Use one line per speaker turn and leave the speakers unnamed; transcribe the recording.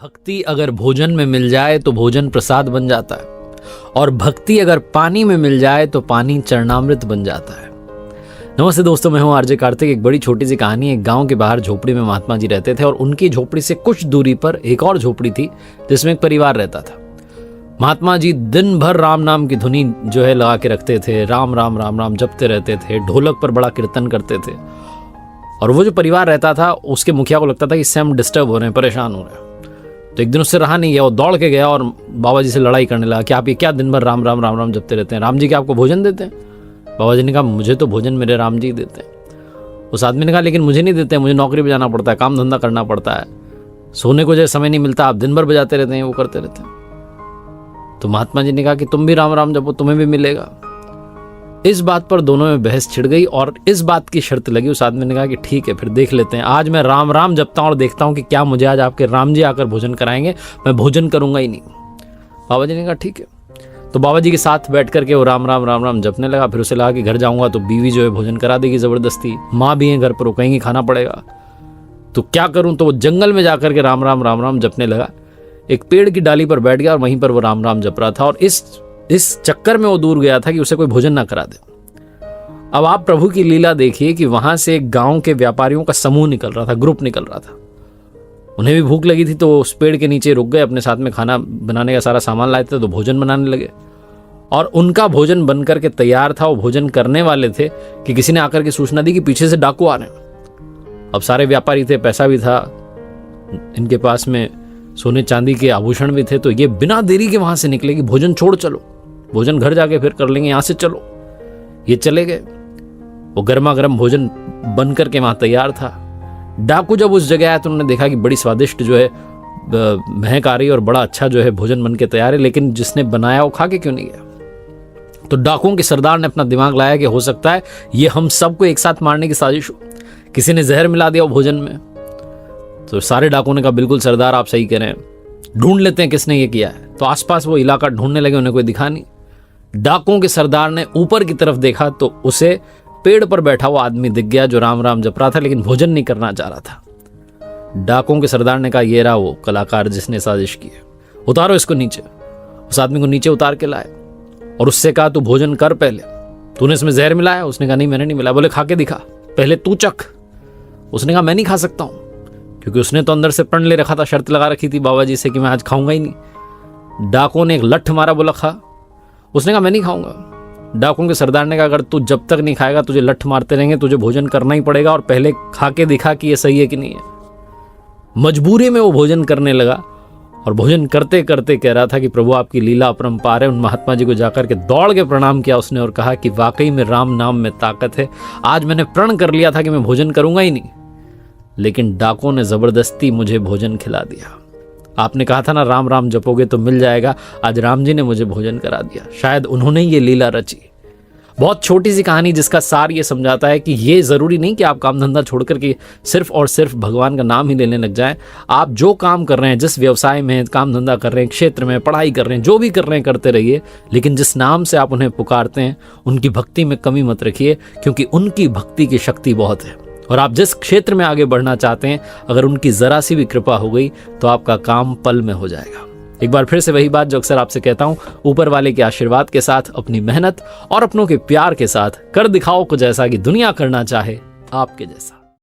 भक्ति अगर भोजन में मिल जाए तो भोजन प्रसाद बन जाता है और भक्ति अगर पानी में मिल जाए तो पानी चरणामृत बन जाता है। नमस्ते दोस्तों, मैं हूं आरजे कार्तिक। एक बड़ी छोटी सी कहानी। एक गांव के बाहर झोपड़ी में महात्मा जी रहते थे और उनकी झोपड़ी से कुछ दूरी पर एक और झोपड़ी थी जिसमें एक परिवार रहता था। महात्मा जी दिन भर राम नाम की धुनी जो है लगा के रखते थे, राम राम राम राम जपते रहते थे, ढोलक पर बड़ा कीर्तन करते थे। और वो जो परिवार रहता था उसके मुखिया को लगता था कि इससे हम डिस्टर्ब हो रहे हैं, परेशान हो रहे हैं। तो एक दिन उससे रहा नहीं गया, वो दौड़ के गया और बाबा जी से लड़ाई करने लगा कि आप ये क्या दिन भर राम राम राम राम जपते रहते हैं, राम जी क्या आपको भोजन देते हैं? बाबा जी ने कहा मुझे तो भोजन मेरे राम जी देते हैं। उस आदमी ने कहा लेकिन मुझे नहीं देते, मुझे नौकरी पे जाना पड़ता है, काम धंधा करना पड़ता है, सोने को जो समय नहीं मिलता, आप दिन भर बजाते रहते हैं, वो करते रहते हैं। तो महात्मा जी ने कहा कि तुम भी राम राम जपो, तुम्हें भी मिलेगा। इस बात पर दोनों में बहस छिड़ गई और इस बात की शर्त लगी। उस आदमी ने कहा कि ठीक है फिर देख लेते हैं, आज मैं राम राम जपता हूँ और देखता हूँ कि क्या मुझे आज आपके राम जी आकर भोजन कराएंगे, मैं भोजन करूंगा ही नहीं। बाबा जी ने कहा ठीक है। तो बाबा जी के साथ बैठ करके वो राम राम राम राम जपने लगा। फिर उसे लगा कि घर जाऊंगा तो बीवी जो है भोजन करा देगी जबरदस्ती, माँ भी है घर पर, वो कहेंगी खाना पड़ेगा, तो क्या करूं। तो वो जंगल में जाकर के राम राम राम राम जपने लगा। एक पेड़ की डाली पर बैठ गया और वहीं पर वो राम राम जप रहा था और इस चक्कर में वो दूर गया था कि उसे कोई भोजन ना करा दे। अब आप प्रभु की लीला देखिए कि वहां से एक गांव के व्यापारियों का समूह निकल रहा था, ग्रुप निकल रहा था। उन्हें भी भूख लगी थी तो उस पेड़ के नीचे रुक गए, अपने साथ में खाना बनाने का सारा सामान लाए थे तो भोजन बनाने लगे। और उनका भोजन बनकर के तैयार था। वो भोजन करने वाले थे कि किसी ने आकर के सूचना दी कि पीछे से डाकू आ रहे हैं। अब सारे व्यापारी थे, पैसा भी था इनके पास में, सोने चांदी के आभूषण भी थे। तो ये बिना देरी के वहां से निकले कि भोजन छोड़ चलो, भोजन घर जाके फिर कर लेंगे, यहां से चलो। ये चले गए। वो गर्मा गर्म भोजन बन करके वहां तैयार था। डाकू जब उस जगह आया तो उन्होंने देखा कि बड़ी स्वादिष्ट जो है महक आ रही है और बड़ा अच्छा जो है भोजन बन के तैयार है, लेकिन जिसने बनाया वो खा के क्यों नहीं गया। तो डाकुओं के सरदार ने अपना दिमाग लाया कि हो सकता है ये हम सबको एक साथ मारने की साजिश हो, किसी ने जहर मिला दिया भोजन में। तो सारे डाकुओं ने कहा बिल्कुल सरदार आप सही कह रहे हैं, ढूंढ लेते हैं किसने ये किया है। तो आसपास वो इलाका ढूंढने लगे, उन्हें कोई दिखा नहीं। डाकुओं के सरदार ने ऊपर की तरफ देखा तो उसे पेड़ पर बैठा हुआ आदमी दिख गया जो राम राम जप रहा था लेकिन भोजन नहीं करना चाह रहा था। डाकुओं के सरदार ने कहा ये रहा वो कलाकार जिसने साजिश की है, उतारो इसको नीचे। उस आदमी को नीचे उतार के लाए और उससे कहा तू भोजन कर, पहले तूने इसमें जहर मिलाया? उसने कहा नहीं मैंने नहीं मिलाया। बोले खा के दिखा, पहले तू चख। उसने कहा मैं नहीं खा सकता हूं, क्योंकि उसने तो अंदर से प्रण ले रखा था, शर्त लगा रखी थी बाबा जी से कि मैं आज खाऊंगा ही नहीं। डाकुओं ने एक लठ मारा, बोला खा। उसने कहा मैं नहीं खाऊंगा। डाकुओं के सरदार ने कहा अगर तू जब तक नहीं खाएगा तुझे लठ मारते रहेंगे, तुझे भोजन करना ही पड़ेगा और पहले खा के दिखा कि ये सही है कि नहीं है। मजबूरी में वो भोजन करने लगा और भोजन करते करते कह रहा था कि प्रभु आपकी लीला अपरंपार है। उन महात्मा जी को जाकर के दौड़ के प्रणाम किया उसने और कहा कि वाकई में राम नाम में ताकत है। आज मैंने प्रण कर लिया था कि मैं भोजन करूंगा ही नहीं, लेकिन डाकुओं ने जबरदस्ती मुझे भोजन खिला दिया। आपने कहा था ना राम राम जपोगे तो मिल जाएगा, आज राम जी ने मुझे भोजन करा दिया। शायद उन्होंने ये लीला रची। बहुत छोटी सी कहानी जिसका सार ये समझाता है कि ये जरूरी नहीं कि आप काम धंधा छोड़ करके सिर्फ और सिर्फ भगवान का नाम ही लेने लग जाएं। आप जो काम कर रहे हैं, जिस व्यवसाय में काम धंधा कर रहे हैं, क्षेत्र में पढ़ाई कर रहे हैं, जो भी कर रहे हैं करते रहिए, लेकिन जिस नाम से आप उन्हें पुकारते हैं उनकी भक्ति में कमी मत रखिए, क्योंकि उनकी भक्ति की शक्ति बहुत है। और आप जिस क्षेत्र में आगे बढ़ना चाहते हैं, अगर उनकी जरा सी भी कृपा हो गई तो आपका काम पल में हो जाएगा। एक बार फिर से वही बात जो अक्सर आपसे कहता हूं, ऊपर वाले के आशीर्वाद के साथ, अपनी मेहनत और अपनों के प्यार के साथ कर दिखाओ कुछ ऐसा कि दुनिया करना चाहे आपके जैसा।